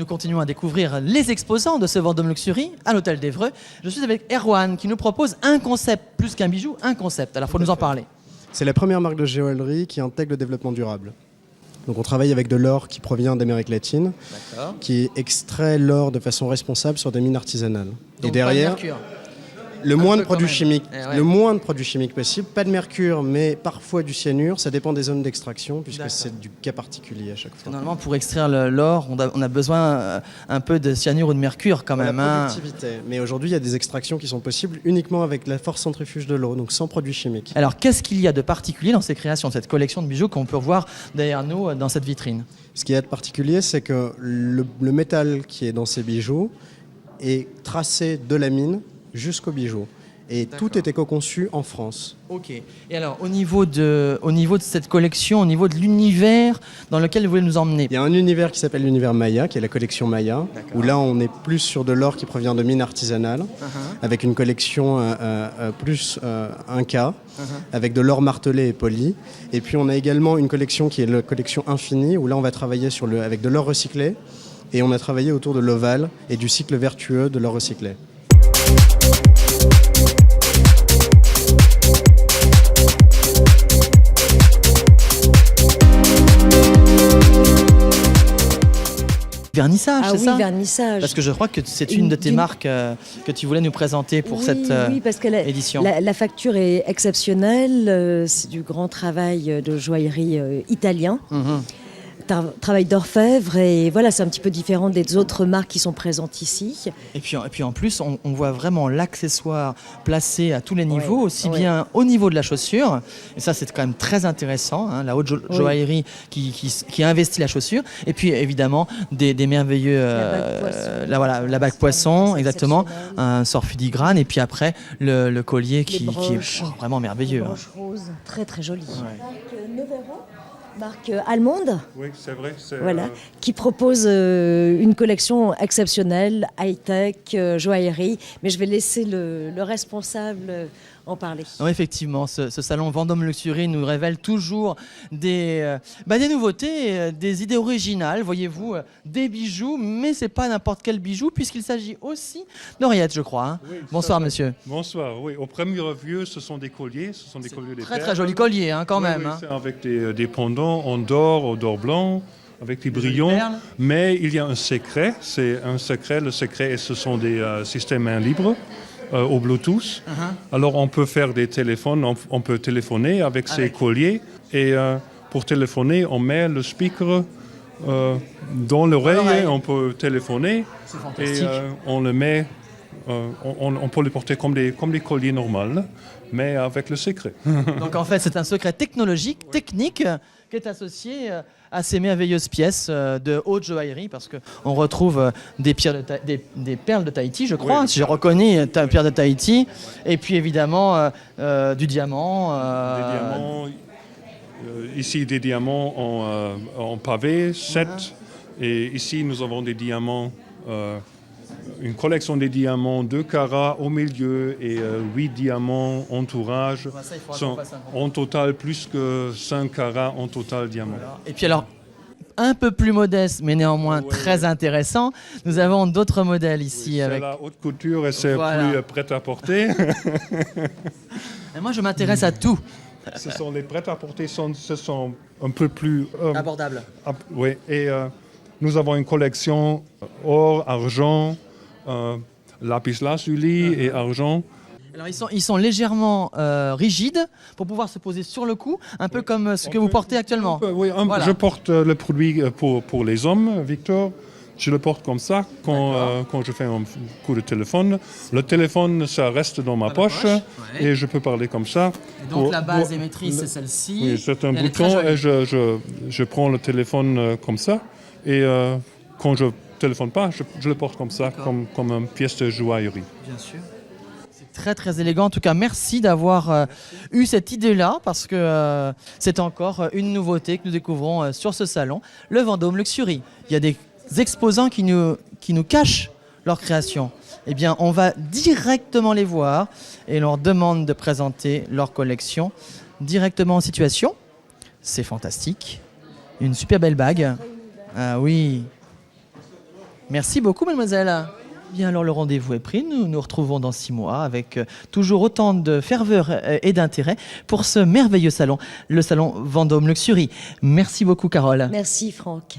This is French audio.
continuons à découvrir les exposants de ce Vendôme Luxury à l'Hôtel d'Évreux. Je suis avec Erwan qui nous propose un concept, plus qu'un bijou, un concept. Alors, il faut nous en parler. C'est la première marque de joaillerie qui intègre le développement durable. Donc on travaille avec de l'or qui provient d'Amérique latine, qui extrait l'or de façon responsable sur des mines artisanales. Donc, et derrière, pas de mercure. le moins de produits chimiques, possible, pas de mercure, mais parfois du cyanure, ça dépend des zones d'extraction, puisque c'est du cas particulier à chaque fois. Normalement, pour extraire l'or, on a besoin un peu de cyanure ou de mercure quand même. La productivité. Mais aujourd'hui, il y a des extractions qui sont possibles uniquement avec la force centrifuge de l'eau, donc sans produits chimiques. Alors, qu'est-ce qu'il y a de particulier dans ces créations, cette collection de bijoux qu'on peut voir derrière nous dans cette vitrine? Ce qu'il y a de particulier, c'est que le métal qui est dans ces bijoux est tracé de la mine jusqu'au bijou. Et tout est éco-conçu en France. Ok. Et alors, au niveau de cette collection, au niveau de l'univers dans lequel vous voulez nous emmener? Il y a un univers qui s'appelle l'univers Maya, qui est la collection Maya, où là, on est plus sur de l'or qui provient de mines artisanales, avec une collection plus Inca, avec de l'or martelé et poli. Et puis, on a également une collection qui est la collection Infinie, où là, on va travailler avec de l'or recyclé. Et on a travaillé autour de l'ovale et du cycle vertueux de l'or recyclé. Vernissage, c'est ça? Oui, vernissage. Parce que je crois que c'est une de tes marques que tu voulais nous présenter pour cette parce que édition. La facture est exceptionnelle. C'est du grand travail de joaillerie italien. Travail d'orfèvre, et voilà, c'est un petit peu différent des autres marques qui sont présentes ici. Et puis en plus, on voit vraiment l'accessoire placé à tous les niveaux, aussi bien au niveau de la chaussure, et ça c'est quand même très intéressant, hein, la haute joaillerie qui investit la chaussure, et puis évidemment des merveilleux la bague poisson, exactement, un sort filigrane, et puis après le collier qui est vraiment merveilleux. Les broches roses, très très jolies. Marque allemande, oui, c'est vrai, voilà, qui propose une collection exceptionnelle, high-tech, joaillerie. Mais je vais laisser le responsable en parler. Oui, effectivement, ce salon Vendôme Luxury nous révèle toujours des nouveautés, des idées originales, voyez-vous, des bijoux, mais c'est pas n'importe quel bijou, puisqu'il s'agit aussi d'oreillettes, je crois. Hein. Oui, bonsoir, monsieur. Bonsoir, oui. Au premier vue, ce sont des colliers, des très très jolis colliers, hein, quand même. Oui, hein. Avec des pendants en d'or, au d'or blanc, avec des brillants. Mais il y a un secret, le secret, ce sont des systèmes main libres. Au Bluetooth. Alors on peut faire des téléphones, on peut téléphoner avec ces colliers, et pour téléphoner, on met le speaker dans l'oreille, on peut téléphoner, et on le met, on peut le porter comme des colliers normaux, mais avec le secret. Donc en fait, c'est un secret technologique, technique, qui est associé à ces merveilleuses pièces de haute joaillerie, parce qu'on retrouve des perles de Tahiti, je crois, si je reconnais pierre de Tahiti, et puis évidemment du diamant. Des diamants, ici des diamants en pavé, 7, et ici nous avons des diamants, une collection des diamants 2 carats au milieu et 8 diamants entourage. En total, plus que 5 carats en total diamants. Voilà. Et puis alors, un peu plus modeste, mais néanmoins très intéressant, nous avons d'autres modèles ici. C'est avec la haute couture et c'est plus prêt à porter. Et moi, je m'intéresse à tout. Ce sont les prêts à porter, ce sont un peu plus abordables. Oui, et nous avons une collection or, argent, lapis lazuli et argent. Alors ils sont légèrement rigides pour pouvoir se poser sur le cou, un peu comme ce que vous portez actuellement. Oui, je porte le produit pour les hommes, Victor. Je le porte comme ça quand je fais un coup de téléphone. Le téléphone, ça reste dans ma poche et je peux parler comme ça. Et donc la base émettrice, c'est celle-ci. Oui, c'est un bouton et je prends le téléphone comme ça. Et quand je ne téléphone pas, je le porte comme ça, comme une pièce de joaillerie. Bien sûr. C'est très très élégant. En tout cas, merci d'avoir eu cette idée-là, parce que c'est encore une nouveauté que nous découvrons sur ce salon, le Vendôme Luxury. Il y a des exposants qui nous cachent leur création. Eh bien, on va directement les voir et leur demande de présenter leur collection directement en situation. C'est fantastique. Une super belle bague. Ah oui. Merci beaucoup, mademoiselle. Bien, alors le rendez-vous est pris. Nous nous retrouvons dans 6 mois avec toujours autant de ferveur et d'intérêt pour ce merveilleux salon, le salon Vendôme Luxury. Merci beaucoup, Carole. Merci Franck.